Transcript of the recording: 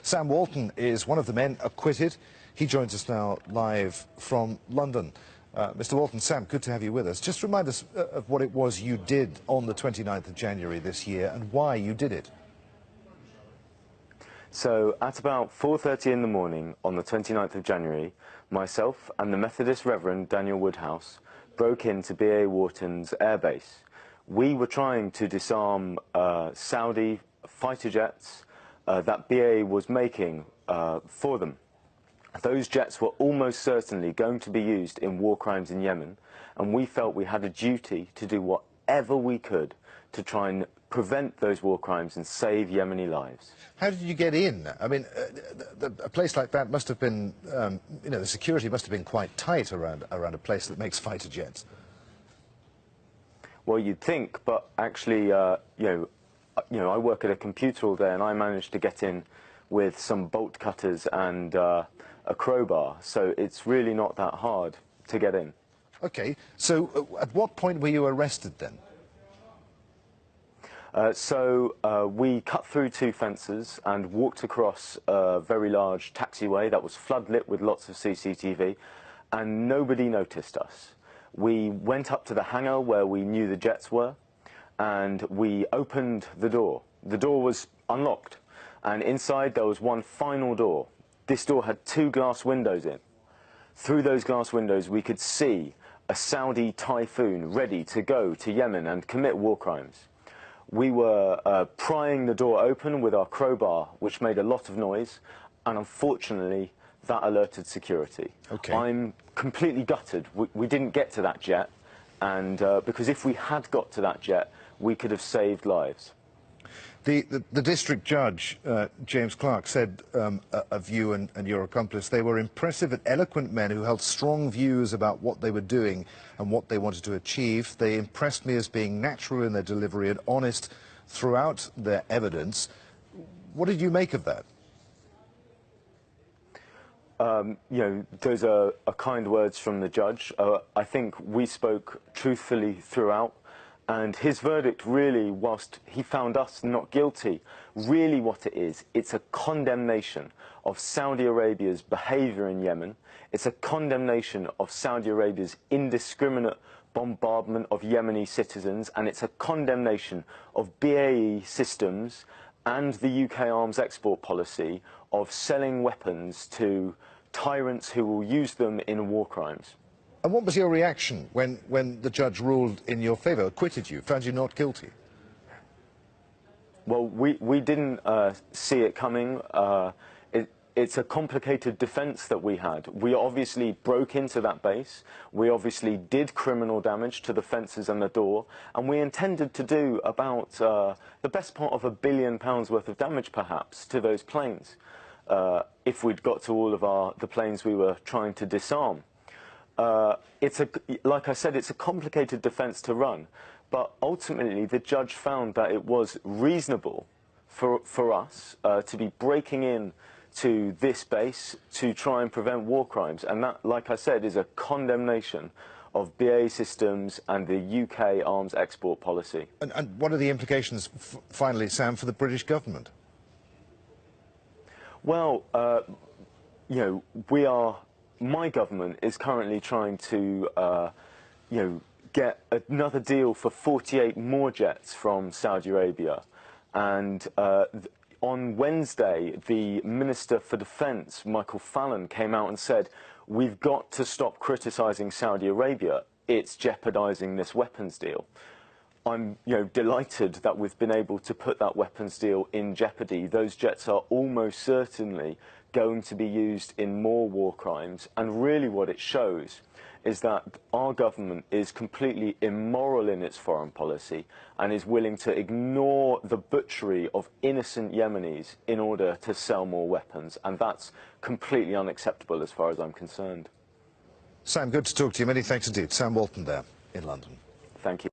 Sam Walton is one of the men acquitted. He joins us now live from London. Mr. Walton, Sam, good to have you with us. Just remind us of what it was you did on the 29th of January this year and why you did it. So at about 4:30 in the morning on the 29th of January, myself and the Methodist Reverend Daniel Woodhouse broke into BAE Wharton's airbase. We were trying to disarm Saudi fighter jets that BAE was making for them. Those jets were almost certainly going to be used in war crimes in Yemen, and we felt we had a duty to do whatever we could to try and prevent those war crimes and save Yemeni lives. How did you get in? I mean, a place like that must have been, you know, the security must have been quite tight around a place that makes fighter jets. Well, you'd think, but actually, you know, I work at a computer all day, and I managed to get in with some bolt cutters and a crowbar, so it's really not that hard to get in. Okay, so at what point were you arrested then? We cut through two fences and walked across a very large taxiway that was floodlit with lots of CCTV, and nobody noticed us. We went up to the hangar where we knew the jets were, and we opened the door. The door was unlocked, and inside there was one final door. This door had two glass windows in. Through those glass windows we could see a Saudi Typhoon ready to go to Yemen and commit war crimes. We were prying the door open with our crowbar, which made a lot of noise, and unfortunately that alerted security. Okay. I'm completely gutted. We didn't get to that jet, and because if we had got to that jet, we could have saved lives. The district judge, James Clark, said of you and your accomplice, they were impressive and eloquent men who held strong views about what they were doing and what they wanted to achieve. They impressed me as being natural in their delivery and honest throughout their evidence. What did you make of that? You know, those are kind words from the judge. I think we spoke truthfully throughout. And his verdict really, whilst he found us not guilty, really what it is, it's a condemnation of Saudi Arabia's behaviour in Yemen. It's a condemnation of Saudi Arabia's indiscriminate bombardment of Yemeni citizens, and it's a condemnation of BAE Systems and the UK arms export policy of selling weapons to tyrants who will use them in war crimes. And what was your reaction when the judge ruled in your favour, acquitted you, found you not guilty? Well, we didn't see it coming. It's a complicated defence that we had. We obviously broke into that base. We obviously did criminal damage to the fences and the door, and we intended to do about the best part of £1 billion worth of damage, perhaps, to those planes, if we'd got to all of the planes we were trying to disarm. Like I said, it's a complicated defence to run, but ultimately the judge found that it was reasonable for us to be breaking in to this base to try and prevent war crimes, and that, like I said, is a condemnation of BAE Systems and the UK arms export policy. And what are the implications, finally, Sam, for the British government? Well, you know, my government is currently trying to, you know, get another deal for 48 more jets from Saudi Arabia. And on Wednesday, the Minister for Defence, Michael Fallon, came out and said, we've got to stop criticising Saudi Arabia. It's jeopardising this weapons deal. I'm, you know, delighted that we've been able to put that weapons deal in jeopardy. Those jets are almost certainly going to be used in more war crimes, and really what it shows is that our government is completely immoral in its foreign policy and is willing to ignore the butchery of innocent Yemenis in order to sell more weapons, and that's completely unacceptable as far as I'm concerned. Sam, good to talk to you. Many thanks indeed. Sam Walton there in London. Thank you.